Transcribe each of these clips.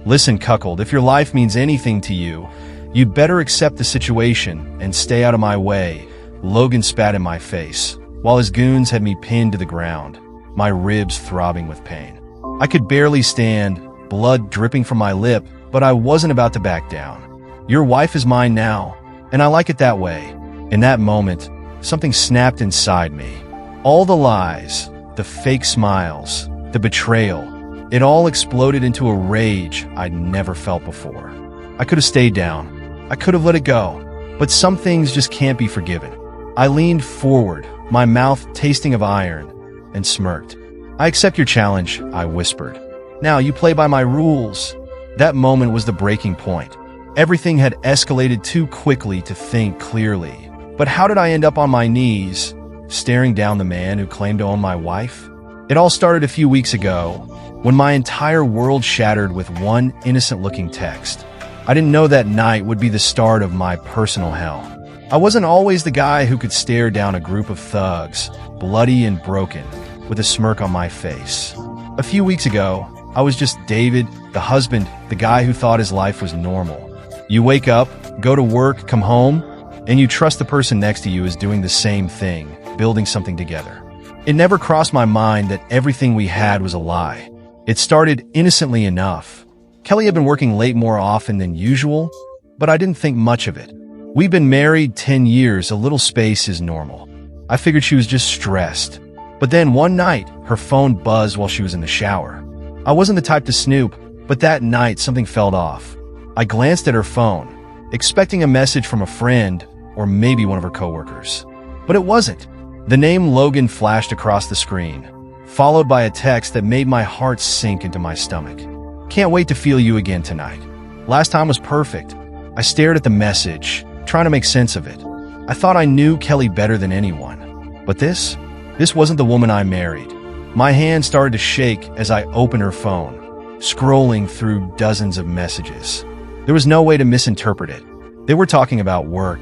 Listen, Cuckold, if your life means anything to you, you'd better accept the situation and stay out of my way. Logan spat in my face, while his goons had me pinned to the ground, my ribs throbbing with pain. I could barely stand, blood dripping from my lip, but I wasn't about to back down. Your wife is mine now, and I like it that way. In that moment, something snapped inside me. All the lies, the fake smiles, the betrayal, it all exploded into a rage I'd never felt before. I could have stayed down. I could have let it go. But some things just can't be forgiven. I leaned forward, my mouth tasting of iron, and smirked. I accept your challenge, I whispered. Now you play by my rules. That moment was the breaking point. Everything had escalated too quickly to think clearly. But how did I end up on my knees, staring down the man who claimed to own my wife? It all started a few weeks ago, when my entire world shattered with one innocent-looking text. I didn't know that night would be the start of my personal hell. I wasn't always the guy who could stare down a group of thugs, bloody and broken, with a smirk on my face. A few weeks ago, I was just David, the husband, the guy who thought his life was normal. You wake up, go to work, come home, and you trust the person next to you is doing the same thing, building something together. It never crossed my mind that everything we had was a lie. It started innocently enough. Kelly had been working late more often than usual, but I didn't think much of it. We've been married 10 years, a little space is normal. I figured she was just stressed. But then one night, her phone buzzed while she was in the shower. I wasn't the type to snoop, but that night something felt off. I glanced at her phone, expecting a message from a friend or maybe one of her coworkers. But it wasn't. The name Logan flashed across the screen, followed by a text that made my heart sink into my stomach. Can't wait to feel you again tonight. Last time was perfect. I stared at the message, trying to make sense of it. I thought I knew Kelly better than anyone. But this wasn't the woman I married. My hand started to shake as I opened her phone, scrolling through dozens of messages. There was no way to misinterpret it. They were talking about work.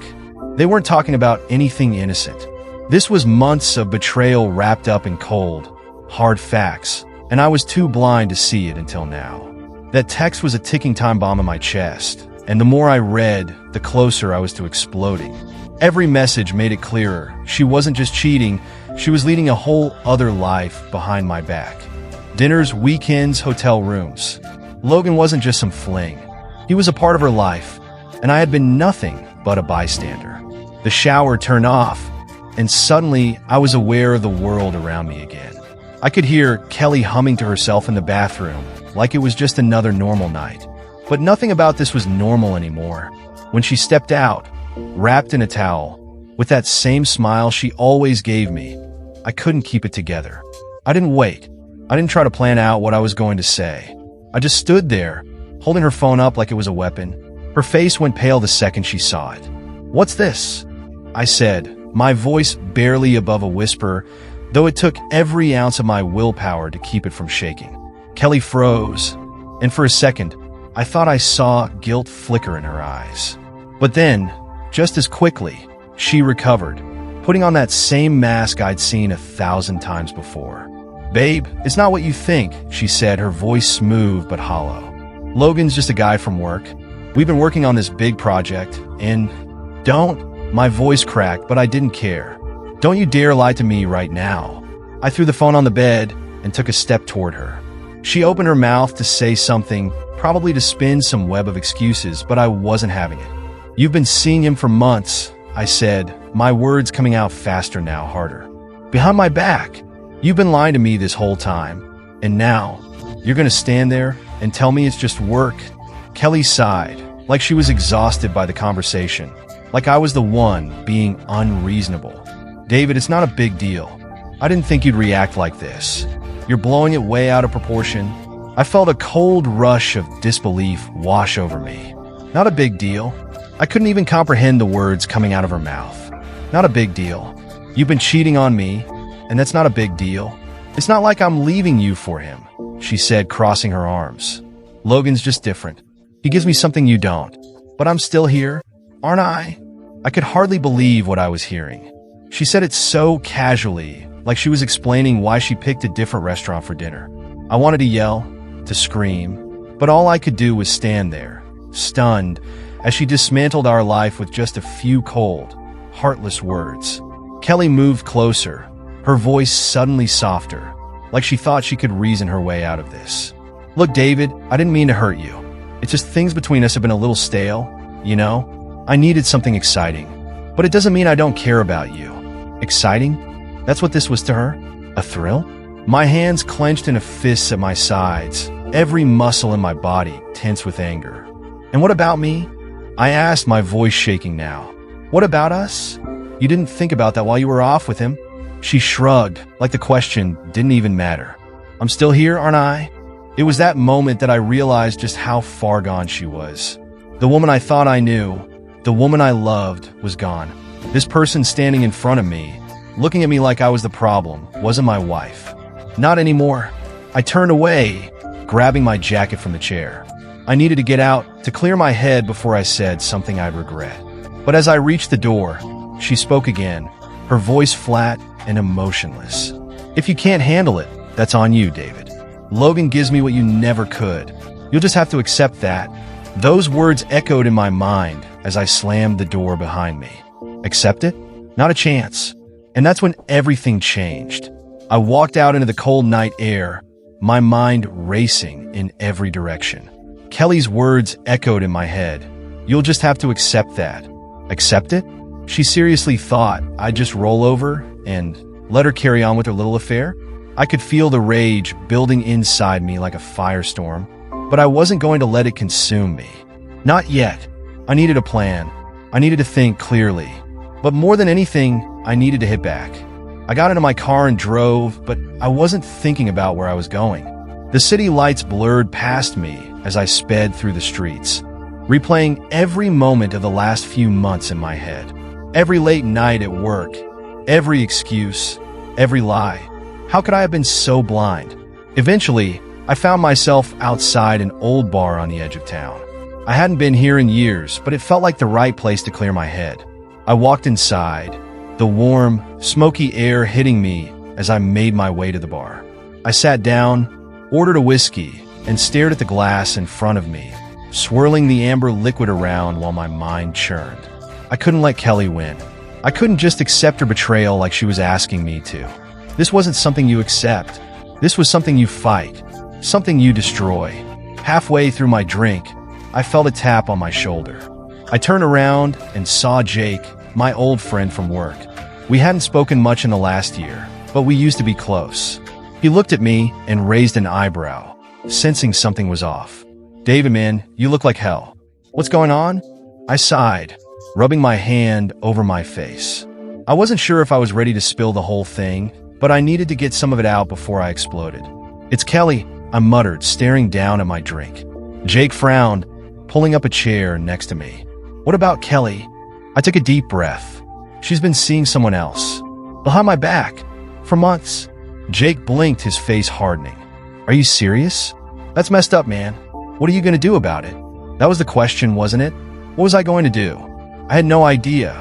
They weren't talking about anything innocent. This was months of betrayal wrapped up in cold, hard facts, and I was too blind to see it until now. That text was a ticking time bomb in my chest, and the more I read, the closer I was to exploding. Every message made it clearer. She wasn't just cheating, she was leading a whole other life behind my back. Dinners, weekends, hotel rooms. Logan wasn't just some fling. He was a part of her life, and I had been nothing but a bystander. The shower turned off, and suddenly I was aware of the world around me again. I could hear Kelly humming to herself in the bathroom, like it was just another normal night. But nothing about this was normal anymore. When she stepped out, wrapped in a towel, with that same smile she always gave me, I couldn't keep it together. I didn't wait. I didn't try to plan out what I was going to say. I just stood there, holding her phone up like it was a weapon. Her face went pale the second she saw it. "What's this?" I said, my voice barely above a whisper, though it took every ounce of my willpower to keep it from shaking. Kelly froze, and for a second, I thought I saw guilt flicker in her eyes. But then, just as quickly, she recovered, putting on that same mask I'd seen 1,000 times before. "Babe, it's not what you think," she said, her voice smooth but hollow. "Logan's just a guy from work. We've been working on this big project, and my voice cracked, but I didn't care. "Don't you dare lie to me right now." I threw the phone on the bed and took a step toward her. She opened her mouth to say something, probably to spin some web of excuses, but I wasn't having it. "You've been seeing him for months," I said, my words coming out faster now, harder. "Behind my back. You've been lying to me this whole time, and now you're gonna stand there and tell me it's just work?" Kelly sighed, like she was exhausted by the conversation, like I was the one being unreasonable. "David, it's not a big deal. I didn't think you'd react like this. You're blowing it way out of proportion." I felt a cold rush of disbelief wash over me. "Not a big deal." I couldn't even comprehend the words coming out of her mouth. "Not a big deal. You've been cheating on me, and that's not a big deal. It's not like I'm leaving you for him," she said, crossing her arms. "Logan's just different. He gives me something you don't. But I'm still here, aren't I?" I could hardly believe what I was hearing. She said it so casually, like she was explaining why she picked a different restaurant for dinner. I wanted to yell, to scream, But all I could do was stand there, stunned, as she dismantled our life with just a few cold, heartless words. Kelly moved closer, her voice suddenly softer, like she thought she could reason her way out of this. Look, David, I didn't mean to hurt you. It's just things between us have been a little stale, you know? I needed something exciting. But it doesn't mean I don't care about you. Exciting? That's what this was to her? A thrill? My hands clenched into fists at my sides, every muscle in my body tense with anger. And what about me? I asked, my voice shaking now. What about us? You didn't think about that while you were off with him? She shrugged, like the question didn't even matter. I'm still here, aren't I? It was that moment that I realized just how far gone she was. The woman I thought I knew, the woman I loved, was gone. This person standing in front of me, looking at me like I was the problem, wasn't my wife. Not anymore. I turned away, grabbing my jacket from the chair. I needed to get out, to clear my head before I said something I'd regret. But as I reached the door, she spoke again, her voice flat and emotionless. If you can't handle it, that's on you, David. Logan gives me what you never could. You'll just have to accept that. Those words echoed in my mind as I slammed the door behind me. Accept it? Not a chance. And that's when everything changed. I walked out into the cold night air, my mind racing in every direction. Kelly's words echoed in my head. You'll just have to accept that. Accept it? She seriously thought I'd just roll over and let her carry on with her little affair? I could feel the rage building inside me like a firestorm, but I wasn't going to let it consume me. Not yet. I needed a plan. I needed to think clearly. But more than anything, I needed to hit back. I got into my car and drove, but I wasn't thinking about where I was going. The city lights blurred past me as I sped through the streets, replaying every moment of the last few months in my head. Every late night at work, every excuse, every lie. How could I have been so blind? Eventually, I found myself outside an old bar on the edge of town. I hadn't been here in years, but it felt like the right place to clear my head. I walked inside, the warm, smoky air hitting me as I made my way to the bar. I sat down, ordered a whiskey, and stared at the glass in front of me, swirling the amber liquid around while my mind churned. I couldn't let Kelly win. I couldn't just accept her betrayal like she was asking me to. This wasn't something you accept. This was something you fight, something you destroy. Halfway through my drink, I felt a tap on my shoulder. I turned around and saw Jake, my old friend from work. We hadn't spoken much in the last year, but we used to be close. He looked at me and raised an eyebrow, sensing something was off. David, man, you look like hell. What's going on? I sighed, rubbing my hand over my face. I wasn't sure if I was ready to spill the whole thing, but I needed to get some of it out before I exploded. It's Kelly, I muttered, staring down at my drink. Jake frowned, pulling up a chair next to me. What about Kelly? I took a deep breath. She's been seeing someone else. Behind my back. For months. Jake blinked, his face hardening. Are you serious? That's messed up, man. What are you going to do about it? That was the question, wasn't it? What was I going to do? I had no idea.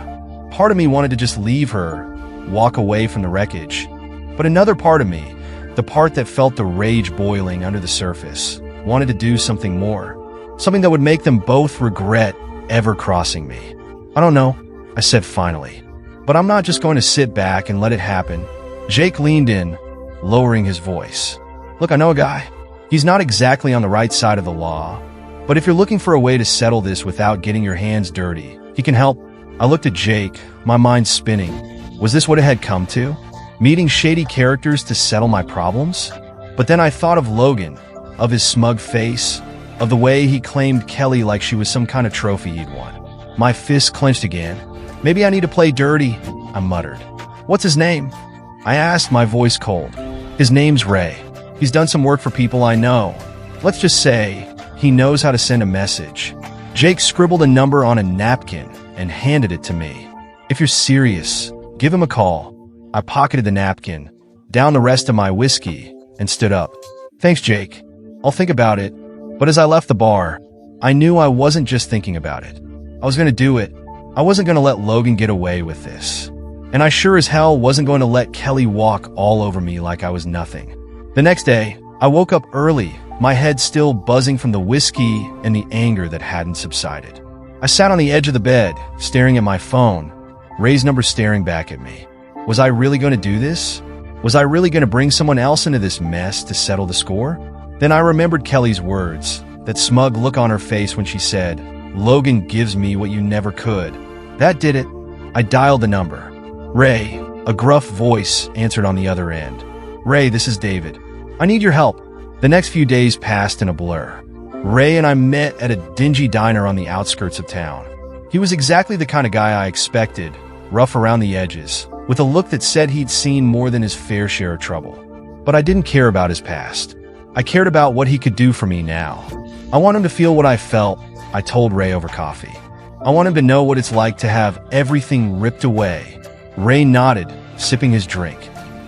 Part of me wanted to just leave her, walk away from the wreckage. But another part of me, the part that felt the rage boiling under the surface, wanted to do something more. Something that would make them both regret ever crossing me. I don't know, I said finally. But I'm not just going to sit back and let it happen. Jake leaned in, lowering his voice. Look, I know a guy. He's not exactly on the right side of the law, but if you're looking for a way to settle this without getting your hands dirty, he can help. I looked at Jake, my mind spinning. Was this what it had come to? Meeting shady characters to settle my problems? But then I thought of Logan, of his smug face, of the way he claimed Kelly like she was some kind of trophy he'd won. My fists clenched again. Maybe I need to play dirty, I muttered. What's his name? I asked, my voice cold. His name's Ray. He's done some work for people I know. Let's just say he knows how to send a message. Jake scribbled a number on a napkin and handed it to me. If you're serious, give him a call. I pocketed the napkin, downed the rest of my whiskey, and stood up. Thanks, Jake. I'll think about it. But as I left the bar, I knew I wasn't just thinking about it. I was going to do it. I wasn't going to let Logan get away with this. And I sure as hell wasn't going to let Kelly walk all over me like I was nothing. The next day, I woke up early, my head still buzzing from the whiskey and the anger that hadn't subsided. I sat on the edge of the bed, staring at my phone, Ray's number staring back at me. Was I really going to do this? Was I really going to bring someone else into this mess to settle the score? Then I remembered Kelly's words, that smug look on her face when she said, "Logan gives me what you never could." That did it. I dialed the number. "Ray," a gruff voice answered on the other end. "Ray, this is David. I need your help." The next few days passed in a blur. Ray and I met at a dingy diner on the outskirts of town. He was exactly the kind of guy I expected, rough around the edges, with a look that said he'd seen more than his fair share of trouble. But I didn't care about his past. I cared about what he could do for me now. I want him to feel what I felt, I told Ray over coffee. I want him to know what it's like to have everything ripped away. Ray nodded, sipping his drink.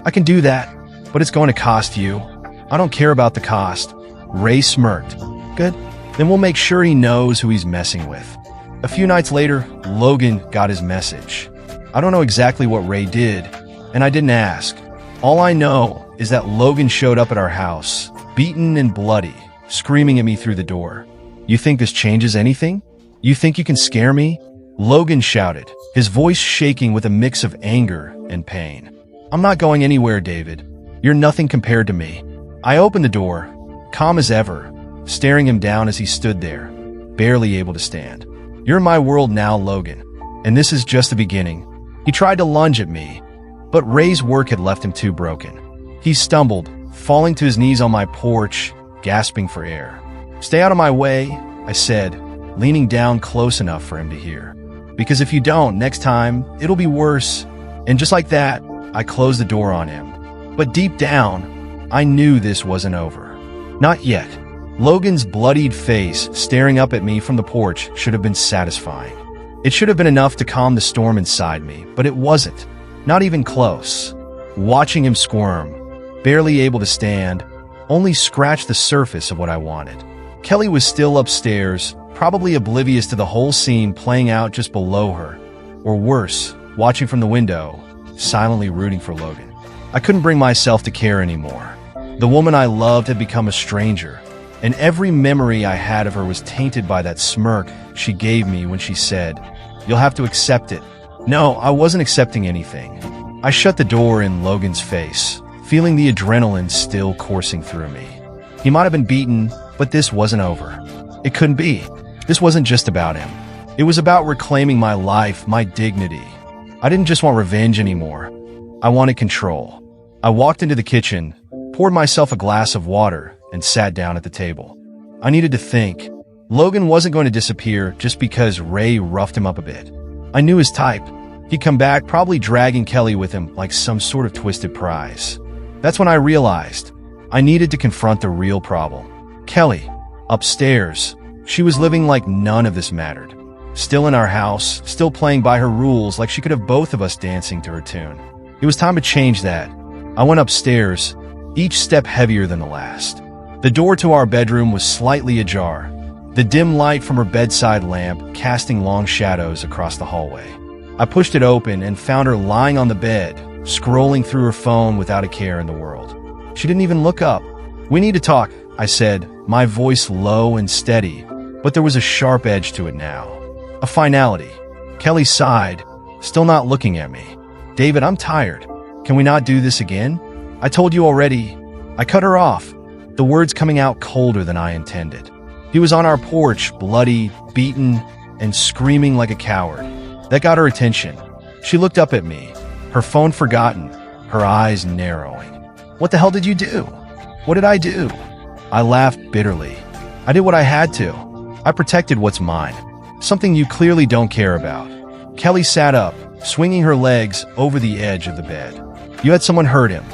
"I can do that, but it's going to cost you." "I don't care about the cost." Ray smirked. "Good. Then we'll make sure he knows who he's messing with." A few nights later, Logan got his message. I don't know exactly what Ray did, and I didn't ask. All I know is that Logan showed up at our house, beaten and bloody, screaming at me through the door. "You think this changes anything? You think you can scare me?" Logan shouted, his voice shaking with a mix of anger and pain. "I'm not going anywhere, David. You're nothing compared to me." I opened the door, calm as ever, staring him down as he stood there, barely able to stand. "You're in my world now, Logan, and this is just the beginning." He tried to lunge at me, but Ray's work had left him too broken. He stumbled, falling to his knees on my porch, gasping for air. "Stay out of my way," I said, leaning down close enough for him to hear. "Because if you don't, next time, it'll be worse." And just like that, I closed the door on him. But deep down, I knew this wasn't over. Not yet. Logan's bloodied face staring up at me from the porch should have been satisfying. It should have been enough to calm the storm inside me, but it wasn't. Not even close. Watching him squirm, barely able to stand, only scratched the surface of what I wanted. Kelly was still upstairs, probably oblivious to the whole scene playing out just below her. Or worse, watching from the window, silently rooting for Logan. I couldn't bring myself to care anymore. The woman I loved had become a stranger, and every memory I had of her was tainted by that smirk she gave me when she said, "You'll have to accept it." No, I wasn't accepting anything. I shut the door in Logan's face, feeling the adrenaline still coursing through me. He might have been beaten, but this wasn't over. It couldn't be. This wasn't just about him. It was about reclaiming my life, my dignity. I didn't just want revenge anymore. I wanted control. I walked into the kitchen, poured myself a glass of water, and sat down at the table. I needed to think. Logan wasn't going to disappear just because Ray roughed him up a bit. I knew his type. He'd come back, probably dragging Kelly with him like some sort of twisted prize. That's when I realized I needed to confront the real problem. Kelly, upstairs. She was living like none of this mattered. Still in our house, still playing by her rules like she could have both of us dancing to her tune. It was time to change that. I went upstairs, each step heavier than the last. The door to our bedroom was slightly ajar, the dim light from her bedside lamp casting long shadows across the hallway. I pushed it open and found her lying on the bed, scrolling through her phone without a care in the world. She didn't even look up. "We need to talk," I said, my voice low and steady, but there was a sharp edge to it now. A finality. Kelly sighed, still not looking at me. "David, I'm tired. Can we not do this again? I told you already." I cut her off, the words coming out colder than I intended. He was on our porch, bloody, beaten, and screaming like a coward. That got her attention. She looked up at me, her phone forgotten, her eyes narrowing. "What the hell did you do?" "What did I do?" I laughed bitterly. "I did what I had to. I protected what's mine. Something you clearly don't care about." Kelly sat up, swinging her legs over the edge of the bed. "You had someone hurt him.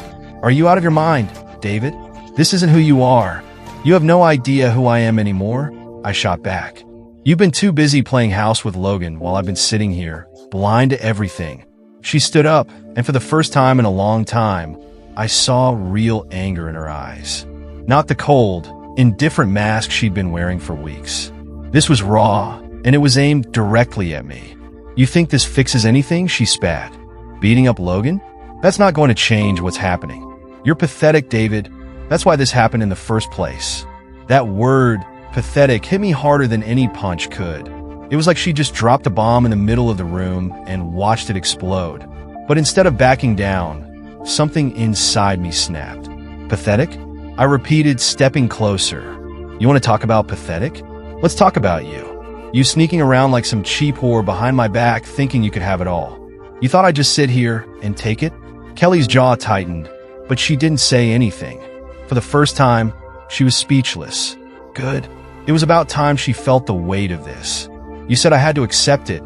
Are you out of your mind, David? This isn't who you are. You have no idea who I am anymore," I shot back. "You've been too busy playing house with Logan while I've been sitting here, blind to everything." She stood up, and for the first time in a long time, I saw real anger in her eyes. Not the cold, indifferent mask she'd been wearing for weeks. This was raw, and it was aimed directly at me. "You think this fixes anything?" she spat. "Beating up Logan? That's not going to change what's happening. You're pathetic, David. That's why this happened in the first place." That word, pathetic, hit me harder than any punch could. It was like she just dropped a bomb in the middle of the room and watched it explode. But instead of backing down, something inside me snapped. Pathetic? I repeated, stepping closer. You want to talk about pathetic? Let's talk about you. You sneaking around like some cheap whore behind my back thinking you could have it all. You thought I'd just sit here and take it? Kelly's jaw tightened, but she didn't say anything. For the first time, she was speechless. Good. It was about time she felt the weight of this. You said I had to accept it.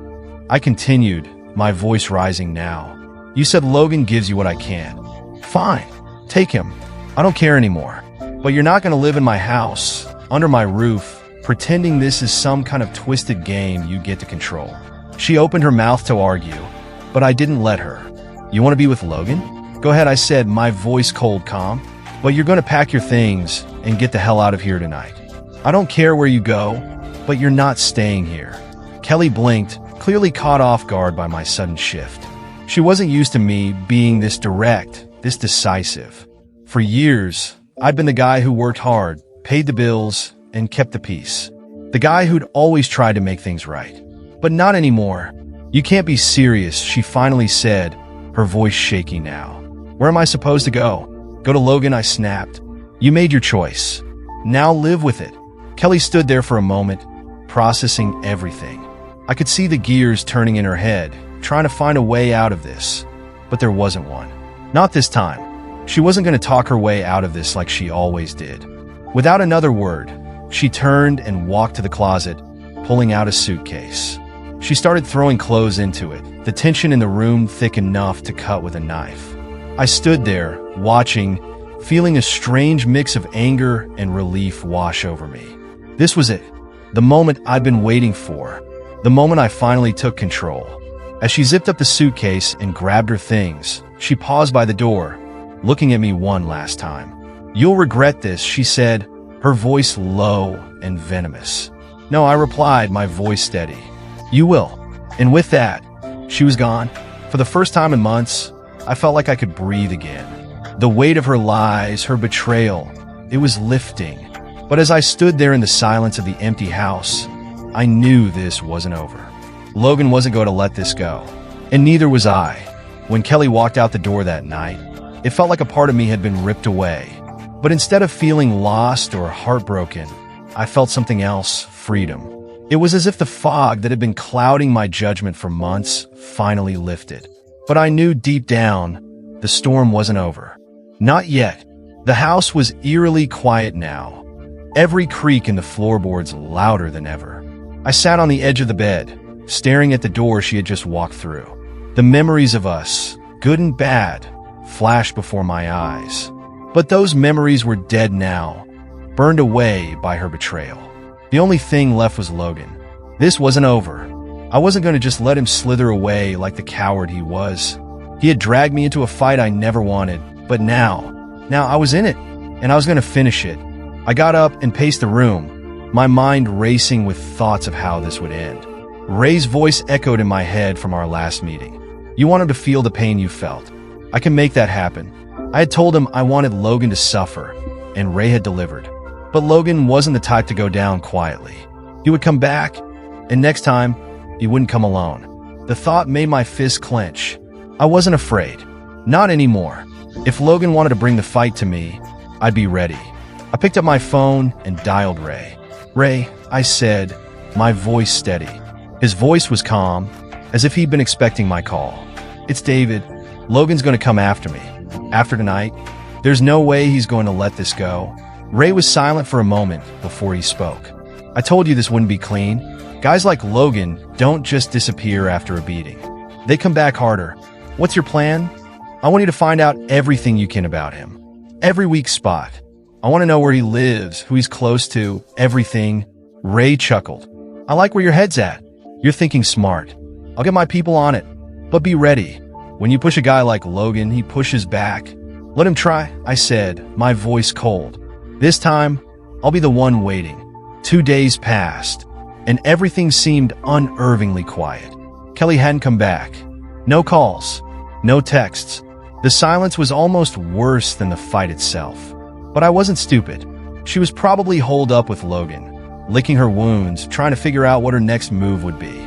I continued, my voice rising now. You said Logan gives you what I can. Fine. Take him. I don't care anymore. But you're not going to live in my house, under my roof, pretending this is some kind of twisted game you get to control. She opened her mouth to argue, but I didn't let her. You want to be with Logan? Go ahead, I said, my voice cold calm. But you're going to pack your things and get the hell out of here tonight. I don't care where you go, but you're not staying here. Kelly blinked, clearly caught off guard by my sudden shift. She wasn't used to me being this direct, this decisive. For years, I'd been the guy who worked hard, paid the bills, and kept the peace. The guy who'd always tried to make things right. But not anymore. You can't be serious, she finally said, her voice shaking now. Where am I supposed to go? Go to Logan, I snapped. You made your choice. Now live with it. Kelly stood there for a moment, processing everything. I could see the gears turning in her head, trying to find a way out of this. But there wasn't one. Not this time. She wasn't going to talk her way out of this like she always did. Without another word, she turned and walked to the closet, pulling out a suitcase. She started throwing clothes into it, the tension in the room thick enough to cut with a knife. I stood there, watching, feeling a strange mix of anger and relief wash over me. This was it, the moment I'd been waiting for, the moment I finally took control. As she zipped up the suitcase and grabbed her things, she paused by the door, looking at me one last time. You'll regret this, she said, her voice low and venomous. No, I replied, my voice steady. You will. And with that, she was gone. For the first time in months, I felt like I could breathe again. The weight of her lies, her betrayal, it was lifting. But as I stood there in the silence of the empty house, I knew this wasn't over. Logan wasn't going to let this go. And neither was I. When Kelly walked out the door that night, it felt like a part of me had been ripped away. But instead of feeling lost or heartbroken, I felt something else, freedom. It was as if the fog that had been clouding my judgment for months finally lifted. But I knew deep down, the storm wasn't over. Not yet. The house was eerily quiet now, every creak in the floorboards louder than ever. I sat on the edge of the bed, staring at the door she had just walked through. The memories of us, good and bad, flashed before my eyes. But those memories were dead now, burned away by her betrayal. The only thing left was Logan. This wasn't over. I wasn't going to just let him slither away like the coward he was. He had dragged me into a fight I never wanted, but now I was in it, and I was going to finish it. I got up and paced the room, my mind racing with thoughts of how this would end. Ray's voice echoed in my head from our last meeting. You want him to feel the pain you felt. I can make that happen. I had told him I wanted Logan to suffer, and Ray had delivered. But Logan wasn't the type to go down quietly. He would come back, and next time, he wouldn't come alone. The thought made my fist clench. I wasn't afraid. Not anymore. If Logan wanted to bring the fight to me, I'd be ready. I picked up my phone and dialed Ray. Ray, I said, my voice steady. His voice was calm, as if he'd been expecting my call. It's David. Logan's going to come after me. After tonight, there's no way he's going to let this go. Ray was silent for a moment before he spoke. I told you this wouldn't be clean. Guys like Logan don't just disappear after a beating. They come back harder. What's your plan? I want you to find out everything you can about him. Every weak spot. I want to know where he lives, who he's close to, everything. Ray chuckled. I like where your head's at. You're thinking smart. I'll get my people on it. But be ready. When you push a guy like Logan, he pushes back. Let him try, I said, my voice cold. This time, I'll be the one waiting. 2 days passed, and everything seemed unnervingly quiet. Kelly hadn't come back. No calls, no texts. The silence was almost worse than the fight itself. But I wasn't stupid. She was probably holed up with Logan, licking her wounds, trying to figure out what her next move would be.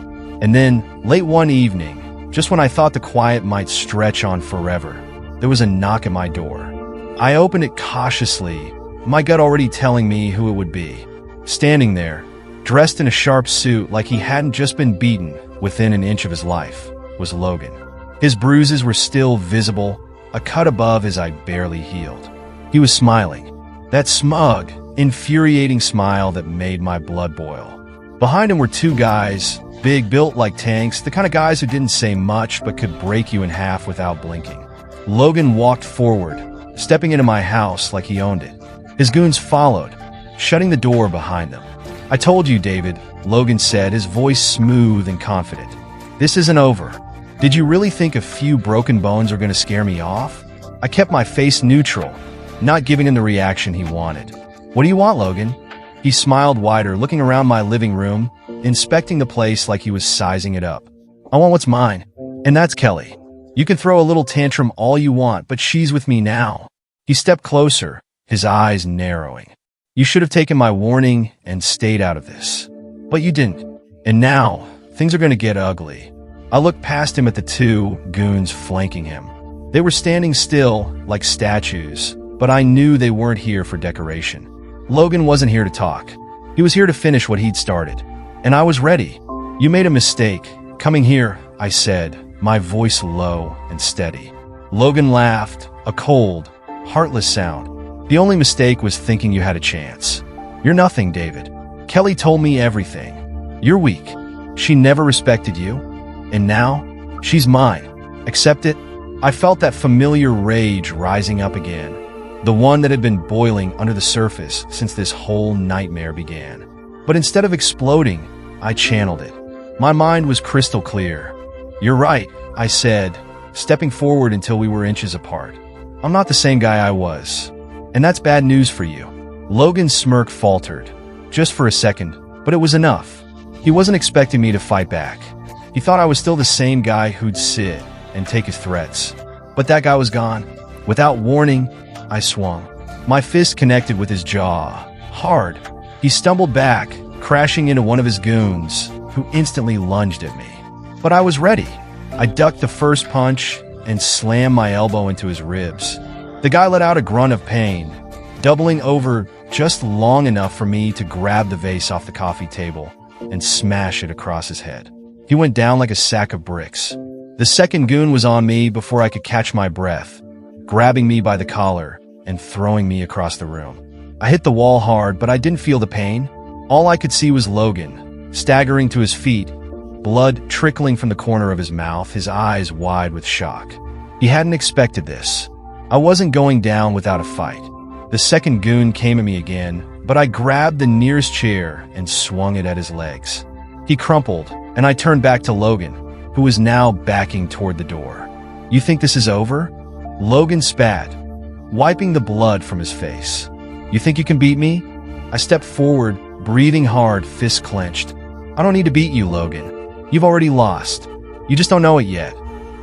And then, late one evening, just when I thought the quiet might stretch on forever, there was a knock at my door. I opened it cautiously, my gut already telling me who it would be. Standing there, dressed in a sharp suit like he hadn't just been beaten within an inch of his life, was Logan. His bruises were still visible, a cut above his eye barely healed. He was smiling, that smug, infuriating smile that made my blood boil. Behind him were two guys, big, built like tanks, the kind of guys who didn't say much but could break you in half without blinking. Logan walked forward, stepping into my house like he owned it. His goons followed, shutting the door behind them. "I told you, David," Logan said, his voice smooth and confident. "This isn't over. Did you really think a few broken bones were going to scare me off?" I kept my face neutral, not giving him the reaction he wanted. "What do you want, Logan?" He smiled wider, looking around my living room, inspecting the place like he was sizing it up. "I want what's mine, and that's Kelly. You can throw a little tantrum all you want, but she's with me now." He stepped closer, his eyes narrowing. "You should have taken my warning and stayed out of this. But you didn't. And now, things are going to get ugly." I looked past him at the two goons flanking him. They were standing still, like statues, but I knew they weren't here for decoration. Logan wasn't here to talk. He was here to finish what he'd started. And I was ready. "You made a mistake. Coming here," I said, my voice low and steady. Logan laughed, a cold, heartless sound. "The only mistake was thinking you had a chance. You're nothing, David. Kelly told me everything. You're weak. She never respected you. And now, she's mine. Accept it." I felt that familiar rage rising up again, the one that had been boiling under the surface since this whole nightmare began. But instead of exploding, I channeled it. My mind was crystal clear. "You're right," I said, stepping forward until we were inches apart. "I'm not the same guy I was. And that's bad news for you." Logan's smirk faltered, just for a second, but it was enough. He wasn't expecting me to fight back. He thought I was still the same guy who'd sit and take his threats. But that guy was gone. Without warning, I swung. My fist connected with his jaw, hard. He stumbled back, crashing into one of his goons, who instantly lunged at me. But I was ready. I ducked the first punch and slammed my elbow into his ribs. The guy let out a grunt of pain, doubling over just long enough for me to grab the vase off the coffee table and smash it across his head. He went down like a sack of bricks. The second goon was on me before I could catch my breath, grabbing me by the collar and throwing me across the room. I hit the wall hard, but I didn't feel the pain. All I could see was Logan, staggering to his feet, blood trickling from the corner of his mouth, his eyes wide with shock. He hadn't expected this. I wasn't going down without a fight. The second goon came at me again, but I grabbed the nearest chair and swung it at his legs. He crumpled, and I turned back to Logan, who was now backing toward the door. "You think this is over?" Logan spat, wiping the blood from his face. "You think you can beat me?" I stepped forward, breathing hard, fists clenched. "I don't need to beat you, Logan. You've already lost. You just don't know it yet."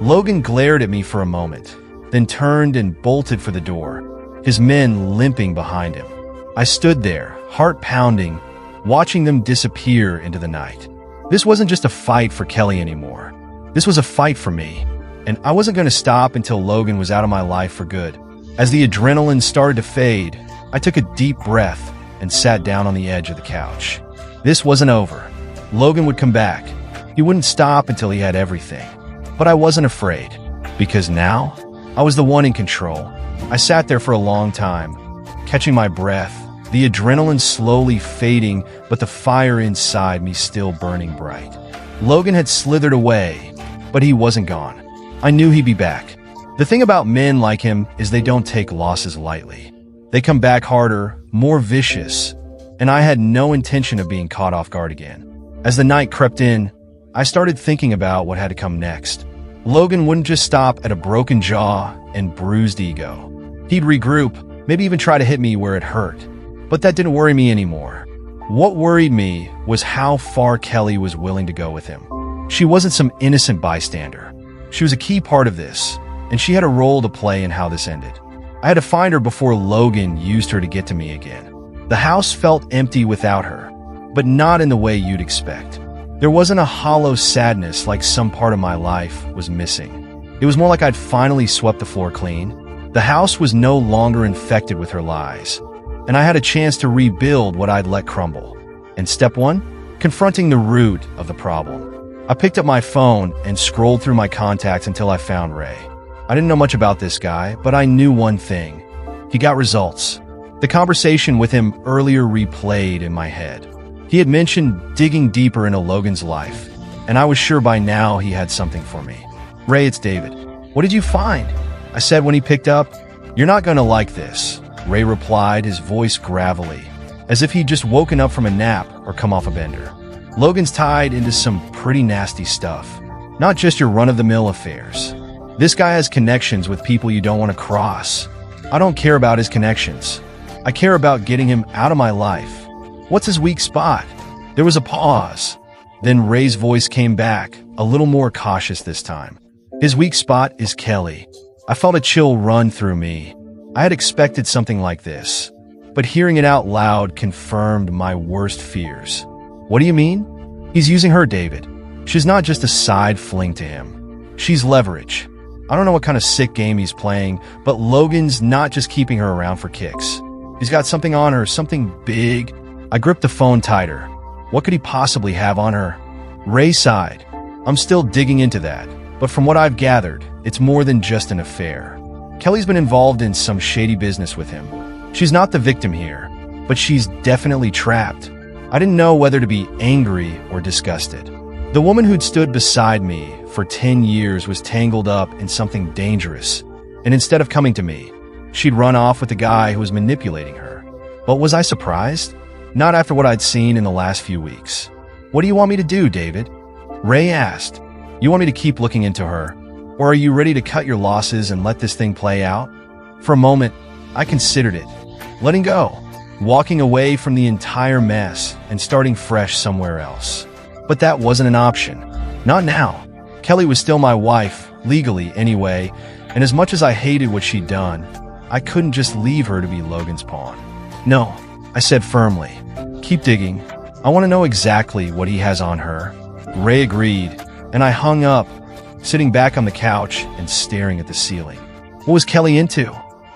Logan glared at me for a moment, then turned and bolted for the door, his men limping behind him. I stood there, heart pounding, watching them disappear into the night. This wasn't just a fight for Kelly anymore. This was a fight for me, and I wasn't going to stop until Logan was out of my life for good. As the adrenaline started to fade, I took a deep breath and sat down on the edge of the couch. This wasn't over. Logan would come back. He wouldn't stop until he had everything. But I wasn't afraid, because now I was the one in control. I sat there for a long time, catching my breath, the adrenaline slowly fading, but the fire inside me still burning bright. Logan had slithered away, but he wasn't gone. I knew he'd be back. The thing about men like him is they don't take losses lightly. They come back harder, more vicious, and I had no intention of being caught off guard again. As the night crept in, I started thinking about what had to come next. Logan wouldn't just stop at a broken jaw and bruised ego. He'd regroup, maybe even try to hit me where it hurt. But that didn't worry me anymore. What worried me was how far Kelly was willing to go with him. She wasn't some innocent bystander. She was a key part of this, and she had a role to play in how this ended. I had to find her before Logan used her to get to me again. The house felt empty without her, but not in the way you'd expect. There wasn't a hollow sadness like some part of my life was missing. It was more like I'd finally swept the floor clean. The house was no longer infected with her lies, and I had a chance to rebuild what I'd let crumble. And step one? Confronting the root of the problem. I picked up my phone and scrolled through my contacts until I found Ray. I didn't know much about this guy, but I knew one thing. He got results. The conversation with him earlier replayed in my head. He had mentioned digging deeper into Logan's life, and I was sure by now he had something for me. "Ray, it's David. What did you find?" I said when he picked up. "You're not going to like this," Ray replied, his voice gravelly, as if he'd just woken up from a nap or come off a bender. "Logan's tied into some pretty nasty stuff. Not just your run-of-the-mill affairs. This guy has connections with people you don't want to cross. I don't care about his connections. I care about getting him out of my life. What's his weak spot?" There was a pause. Then Ray's voice came back, a little more cautious this time. "His weak spot is Kelly." I felt a chill run through me. I had expected something like this, but hearing it out loud confirmed my worst fears. "What do you mean?" "He's using her, David. She's not just a side fling to him. She's leverage. I don't know what kind of sick game he's playing, but Logan's not just keeping her around for kicks. He's got something on her, something big." I gripped the phone tighter. What could he possibly have on her? Ray sighed. "I'm still digging into that, but from what I've gathered, it's more than just an affair. Kelly's been involved in some shady business with him. She's not the victim here, but she's definitely trapped." I didn't know whether to be angry or disgusted. The woman who'd stood beside me for 10 years was tangled up in something dangerous, and instead of coming to me, she'd run off with the guy who was manipulating her. But was I surprised? Not after what I'd seen in the last few weeks. "What do you want me to do, David?" Ray asked. "You want me to keep looking into her? Or are you ready to cut your losses and let this thing play out?" For a moment, I considered it. Letting go. Walking away from the entire mess and starting fresh somewhere else. But that wasn't an option. Not now. Kelly was still my wife, legally anyway, and as much as I hated what she'd done, I couldn't just leave her to be Logan's pawn. "No," I said firmly. "Keep digging. I want to know exactly what he has on her." Ray agreed, and I hung up, sitting back on the couch and staring at the ceiling. What was Kelly into?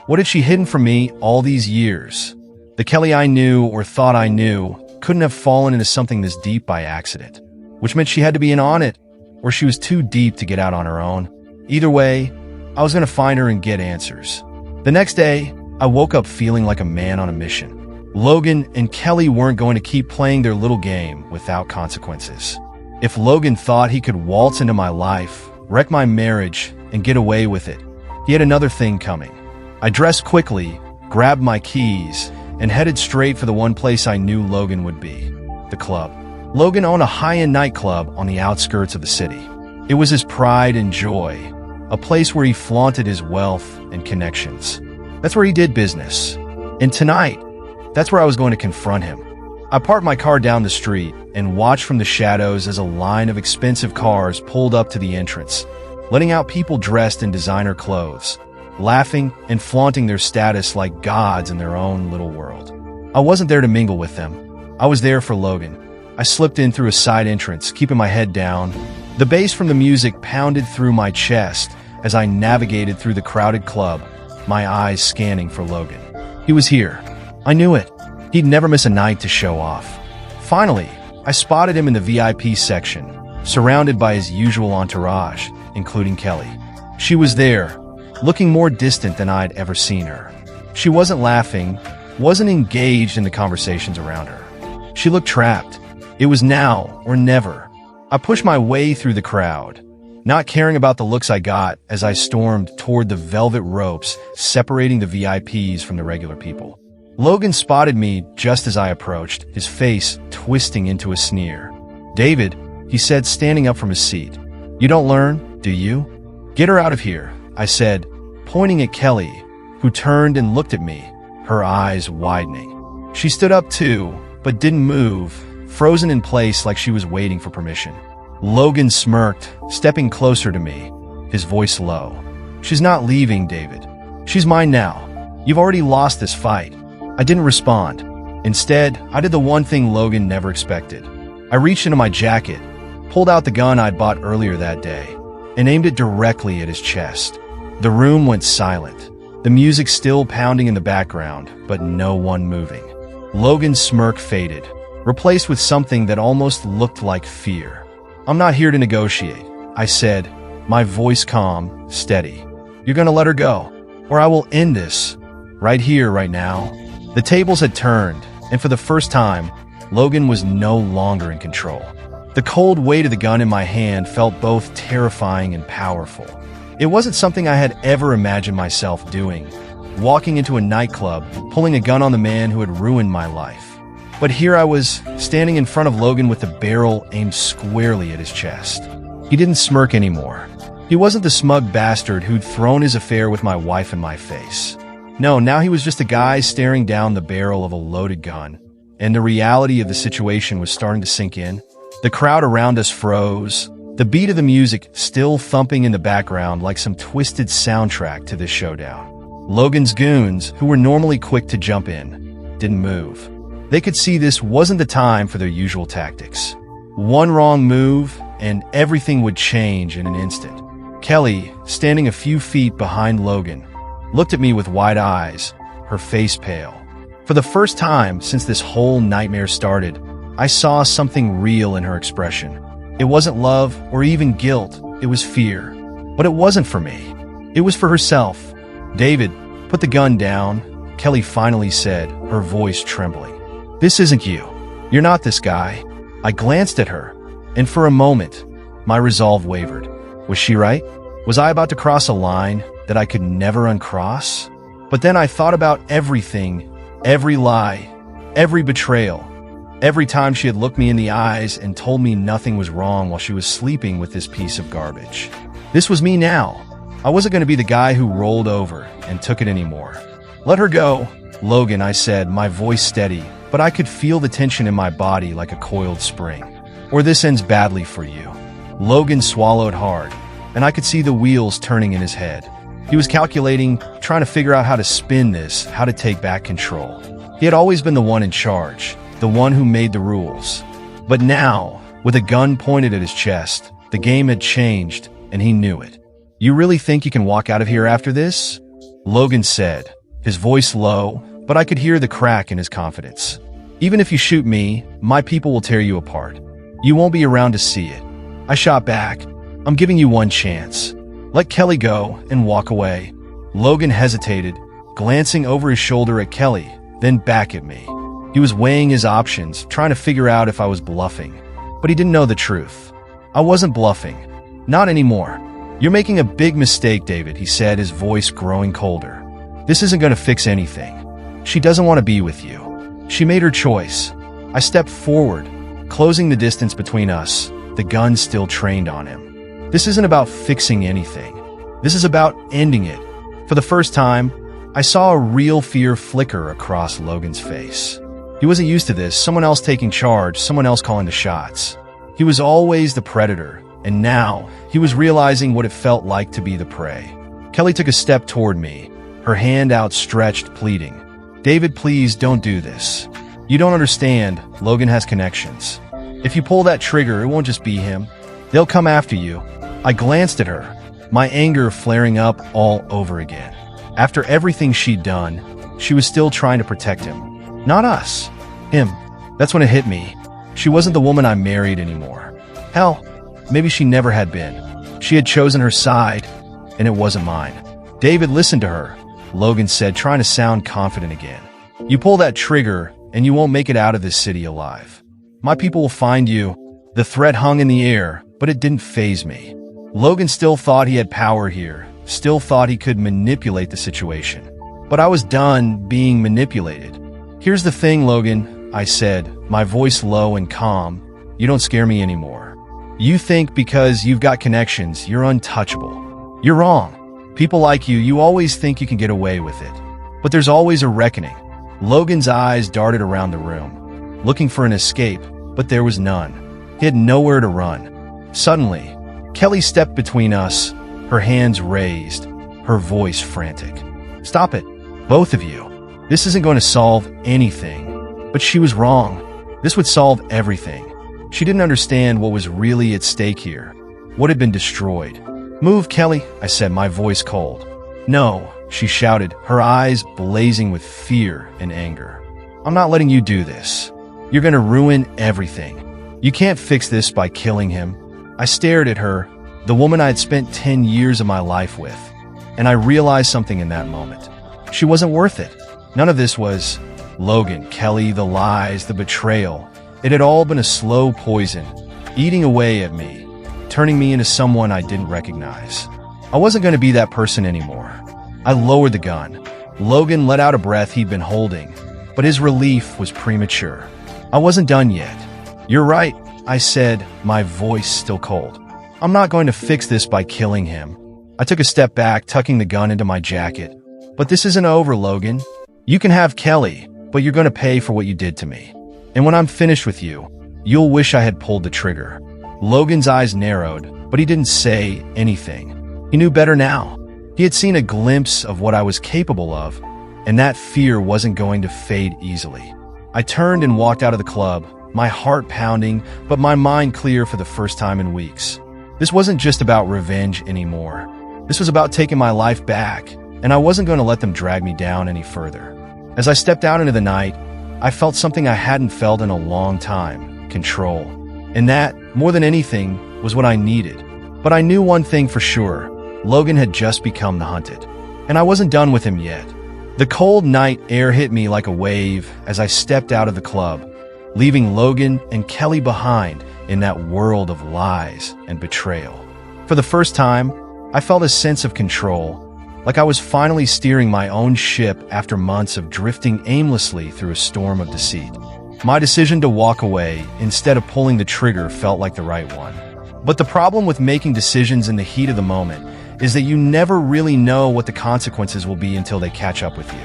What had she hidden from me all these years? The Kelly I knew or thought I knew couldn't have fallen into something this deep by accident, which meant she had to be in on it, or she was too deep to get out on her own. Either way, I was going to find her and get answers. The next day, I woke up feeling like a man on a mission. Logan and Kelly weren't going to keep playing their little game without consequences. If Logan thought he could waltz into my life, wreck my marriage, and get away with it, he had another thing coming. I dressed quickly, grabbed my keys, and headed straight for the one place I knew Logan would be, the club. Logan owned a high-end nightclub on the outskirts of the city. It was his pride and joy, a place where he flaunted his wealth and connections. That's where he did business. And tonight, that's where I was going to confront him. I parked my car down the street and watched from the shadows as a line of expensive cars pulled up to the entrance, letting out people dressed in designer clothes, laughing and flaunting their status like gods in their own little world. I wasn't there to mingle with them. I was there for Logan. I slipped in through a side entrance, keeping my head down. The bass from the music pounded through my chest as I navigated through the crowded club, my eyes scanning for Logan. He was here. I knew it. He'd never miss a night to show off. Finally, I spotted him in the VIP section, surrounded by his usual entourage, including Kelly. She was there, looking more distant than I'd ever seen her. She wasn't laughing, wasn't engaged in the conversations around her. She looked trapped. It was now or never. I pushed my way through the crowd, not caring about the looks I got as I stormed toward the velvet ropes separating the VIPs from the regular people. Logan spotted me just as I approached, his face twisting into a sneer. "David," he said, standing up from his seat. "You don't learn, do you?" "Get her out of here," I said, pointing at Kelly, who turned and looked at me, her eyes widening. She stood up too, but didn't move, frozen in place like she was waiting for permission. Logan smirked, stepping closer to me, his voice low. "She's not leaving, David. She's mine now. You've already lost this fight." I didn't respond. Instead, I did the one thing Logan never expected. I reached into my jacket, pulled out the gun I'd bought earlier that day, and aimed it directly at his chest. The room went silent, the music still pounding in the background, but no one moving. Logan's smirk faded, replaced with something that almost looked like fear. "I'm not here to negotiate," I said, my voice calm, steady. "You're gonna let her go, or I will end this, right here, right now." The tables had turned, and for the first time, Logan was no longer in control. The cold weight of the gun in my hand felt both terrifying and powerful. It wasn't something I had ever imagined myself doing, walking into a nightclub, pulling a gun on the man who had ruined my life. But here I was, standing in front of Logan with the barrel aimed squarely at his chest. He didn't smirk anymore. He wasn't the smug bastard who'd thrown his affair with my wife in my face. No, now he was just a guy staring down the barrel of a loaded gun, and the reality of the situation was starting to sink in. The crowd around us froze, the beat of the music still thumping in the background like some twisted soundtrack to this showdown. Logan's goons, who were normally quick to jump in, didn't move. They could see this wasn't the time for their usual tactics. One wrong move, and everything would change in an instant. Kelly, standing a few feet behind Logan, looked at me with wide eyes, her face pale. For the first time since this whole nightmare started, I saw something real in her expression. It wasn't love or even guilt, it was fear. But it wasn't for me. It was for herself. "David, put the gun down," Kelly finally said, her voice trembling. "This isn't you. You're not this guy." I glanced at her, and for a moment, my resolve wavered. Was she right? Was I about to cross a line that I could never uncross? But then I thought about everything, every lie, every betrayal, every time she had looked me in the eyes and told me nothing was wrong while she was sleeping with this piece of garbage. This was me now. I wasn't going to be the guy who rolled over and took it anymore. "Let her go, Logan," I said, my voice steady, but I could feel the tension in my body like a coiled spring. "Or this ends badly for you." Logan swallowed hard, and I could see the wheels turning in his head. He was calculating, trying to figure out how to spin this, how to take back control. He had always been the one in charge, the one who made the rules. But now, with a gun pointed at his chest, the game had changed, and he knew it. "You really think you can walk out of here after this?" Logan said, his voice low, but I could hear the crack in his confidence. "Even if you shoot me, my people will tear you apart. You won't be around to see it." I shot back, "I'm giving you one chance. Let Kelly go and walk away." Logan hesitated, glancing over his shoulder at Kelly, then back at me. He was weighing his options, trying to figure out if I was bluffing. But he didn't know the truth. I wasn't bluffing. Not anymore. "You're making a big mistake, David," he said, his voice growing colder. "This isn't going to fix anything. She doesn't want to be with you. She made her choice." I stepped forward, closing the distance between us, the gun still trained on him. "This isn't about fixing anything. This is about ending it." For the first time, I saw a real fear flicker across Logan's face. He wasn't used to this, someone else taking charge, someone else calling the shots. He was always the predator, and now he was realizing what it felt like to be the prey. Kelly took a step toward me, her hand outstretched, pleading. "David, please don't do this. You don't understand, Logan has connections. If you pull that trigger, it won't just be him. They'll come after you." I glanced at her, my anger flaring up all over again. After everything she'd done, she was still trying to protect him. Not us. Him. That's when it hit me. She wasn't the woman I married anymore. Hell, maybe she never had been. She had chosen her side, and it wasn't mine. "David, listen to her," Logan said, trying to sound confident again. "You pull that trigger, and you won't make it out of this city alive. My people will find you." The threat hung in the air, but it didn't faze me. Logan still thought he had power here, still thought he could manipulate the situation. But I was done being manipulated. "Here's the thing, Logan," I said, my voice low and calm. "You don't scare me anymore. You think because you've got connections, you're untouchable. You're wrong. People like you always think you can get away with it. But there's always a reckoning." Logan's eyes darted around the room, looking for an escape, but there was none. He had nowhere to run. Suddenly, Kelly stepped between us, her hands raised, her voice frantic. "Stop it, both of you. This isn't going to solve anything. But she was wrong. This would solve everything. She didn't understand what was really at stake here. What had been destroyed. "Move, Kelly," I said, my voice cold. "No," she shouted, her eyes blazing with fear and anger. "I'm not letting you do this. You're gonna ruin everything. You can't fix this by killing him." I stared at her, the woman I had spent 10 years of my life with, and I realized something in that moment. She wasn't worth it. None of this was Logan, Kelly, the lies, the betrayal. It had all been a slow poison, eating away at me, turning me into someone I didn't recognize. I wasn't going to be that person anymore. I lowered the gun. Logan let out a breath he'd been holding, but his relief was premature. I wasn't done yet. "You're right," I said, my voice still cold. "I'm not going to fix this by killing him." I took a step back, tucking the gun into my jacket. "But this isn't over, Logan. You can have Kelly, but you're going to pay for what you did to me. And when I'm finished with you, you'll wish I had pulled the trigger." Logan's eyes narrowed, but he didn't say anything. He knew better now. He had seen a glimpse of what I was capable of, and that fear wasn't going to fade easily. I turned and walked out of the club, my heart pounding, but my mind clear for the first time in weeks. This wasn't just about revenge anymore. This was about taking my life back, and I wasn't going to let them drag me down any further. As I stepped out into the night, I felt something I hadn't felt in a long time: control. And that, more than anything, was what I needed. But I knew one thing for sure: Logan had just become the hunted. And I wasn't done with him yet. The cold night air hit me like a wave as I stepped out of the club, leaving Logan and Kelly behind in that world of lies and betrayal. For the first time, I felt a sense of control, like I was finally steering my own ship after months of drifting aimlessly through a storm of deceit. My decision to walk away instead of pulling the trigger felt like the right one. But the problem with making decisions in the heat of the moment is that you never really know what the consequences will be until they catch up with you.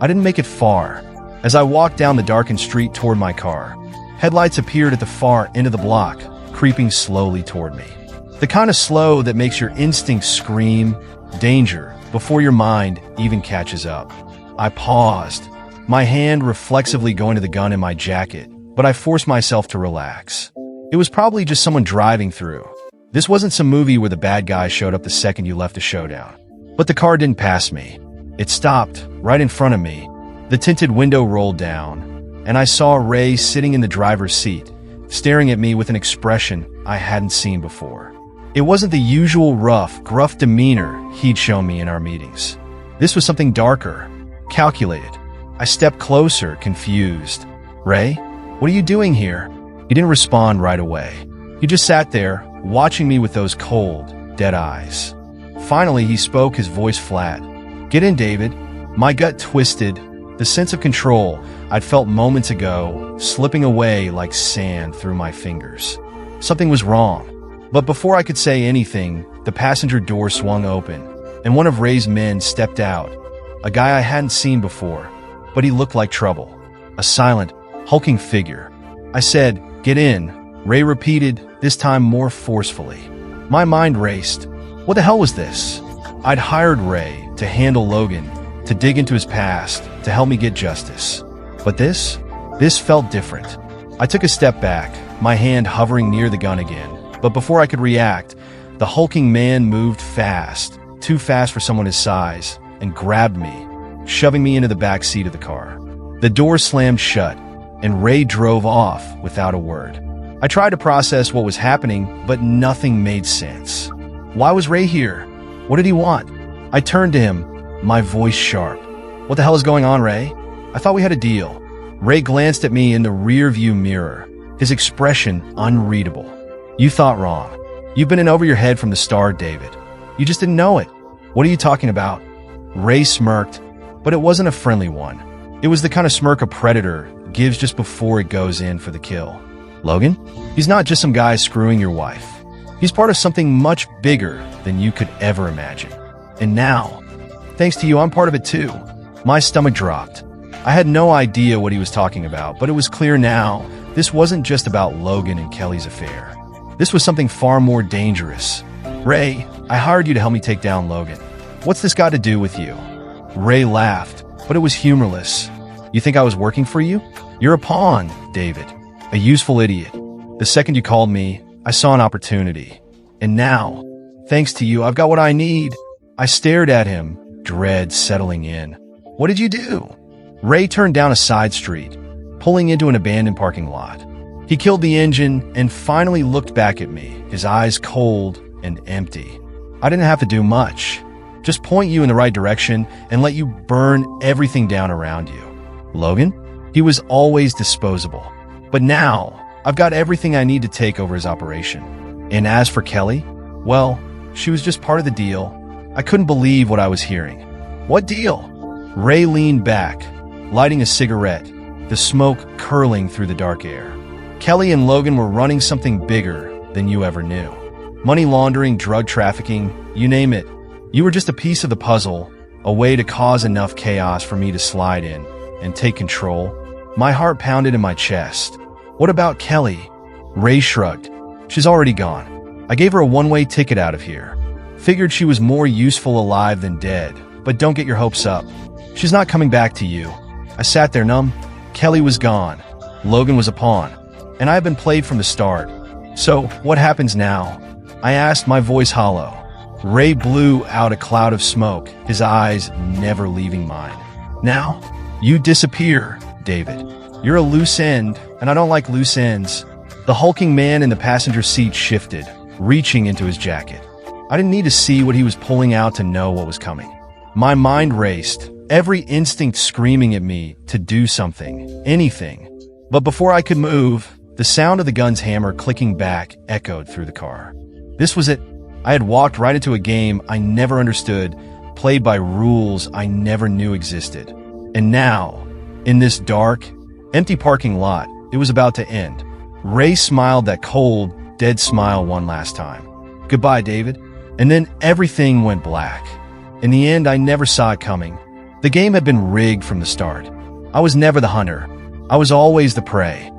I didn't make it far. As I walked down the darkened street toward my car, headlights appeared at the far end of the block, creeping slowly toward me. The kind of slow that makes your instincts scream, danger, before your mind even catches up. I paused, my hand reflexively going to the gun in my jacket, but I forced myself to relax. It was probably just someone driving through. This wasn't some movie where the bad guy showed up the second you left a showdown. But the car didn't pass me. It stopped right in front of me. The tinted window rolled down, and I saw Ray sitting in the driver's seat, staring at me with an expression I hadn't seen before. It wasn't the usual rough, gruff demeanor he'd shown me in our meetings. This was something darker, calculated. I stepped closer, confused. "Ray, what are you doing here?" He didn't respond right away. He just sat there, watching me with those cold, dead eyes. Finally, he spoke, his voice flat. "Get in, David." My gut twisted, the sense of control I'd felt moments ago slipping away like sand through my fingers. Something was wrong. But before I could say anything, the passenger door swung open, and one of Ray's men stepped out, a guy I hadn't seen before, but he looked like trouble, a silent, hulking figure. I said, "Get in," Ray repeated, this time more forcefully. My mind raced. What the hell was this? I'd hired Ray to handle Logan, to dig into his past, to help me get justice. But this felt different. I took a step back, my hand hovering near the gun again. But before I could react, the hulking man moved fast, too fast for someone his size, and grabbed me, shoving me into the back seat of the car. The door slammed shut, and Ray drove off without a word. I tried to process what was happening, but nothing made sense. Why was Ray here? What did he want? I turned to him, my voice sharp. "What the hell is going on, Ray? I thought we had a deal." Ray glanced at me in the rear-view mirror, his expression unreadable. "You thought wrong. You've been in over your head from the start, David. You just didn't know it." "What are you talking about?" Ray smirked, but it wasn't a friendly one. It was the kind of smirk a predator gives just before it goes in for the kill. "Logan? He's not just some guy screwing your wife. He's part of something much bigger than you could ever imagine. And now, thanks to you, I'm part of it too." My stomach dropped. I had no idea what he was talking about, but it was clear now this wasn't just about Logan and Kelly's affair. This was something far more dangerous. "Ray, I hired you to help me take down Logan. What's this got to do with you?" Ray laughed, but it was humorless. "You think I was working for you?" You're a pawn, David. A useful idiot. The second you called me, I saw an opportunity. And now, thanks to you, I've got what I need. I stared at him, dread settling in. What did you do? Ray turned down a side street, pulling into an abandoned parking lot. He killed the engine and finally looked back at me, his eyes cold and empty. I didn't have to do much. Just point you in the right direction and let you burn everything down around you. Logan? He was always disposable. But now, I've got everything I need to take over his operation. And as for Kelly, well, she was just part of the deal. I couldn't believe what I was hearing. What deal? Ray leaned back, lighting a cigarette, the smoke curling through the dark air. Kelly and Logan were running something bigger than you ever knew. Money laundering, drug trafficking, you name it. You were just a piece of the puzzle, a way to cause enough chaos for me to slide in and take control. My heart pounded in my chest. What about Kelly? Ray shrugged. She's already gone. I gave her a one-way ticket out of here. Figured she was more useful alive than dead, but don't get your hopes up. She's not coming back to you. I sat there numb. Kelly was gone. Logan was a pawn. And I had been played from the start. So, what happens now? I asked, my voice hollow. Ray blew out a cloud of smoke, his eyes never leaving mine. Now, you disappear, David. You're a loose end, and I don't like loose ends. The hulking man in the passenger seat shifted, reaching into his jacket. I didn't need to see what he was pulling out to know what was coming. My mind raced, every instinct screaming at me to do something, anything. But before I could move, the sound of the gun's hammer clicking back echoed through the car. This was it. I had walked right into a game I never understood, played by rules I never knew existed. And now, in this dark, empty parking lot, it was about to end. Ray smiled that cold, dead smile one last time. Goodbye, David. And then everything went black. In the end, I never saw it coming. The game had been rigged from the start. I was never the hunter. I was always the prey.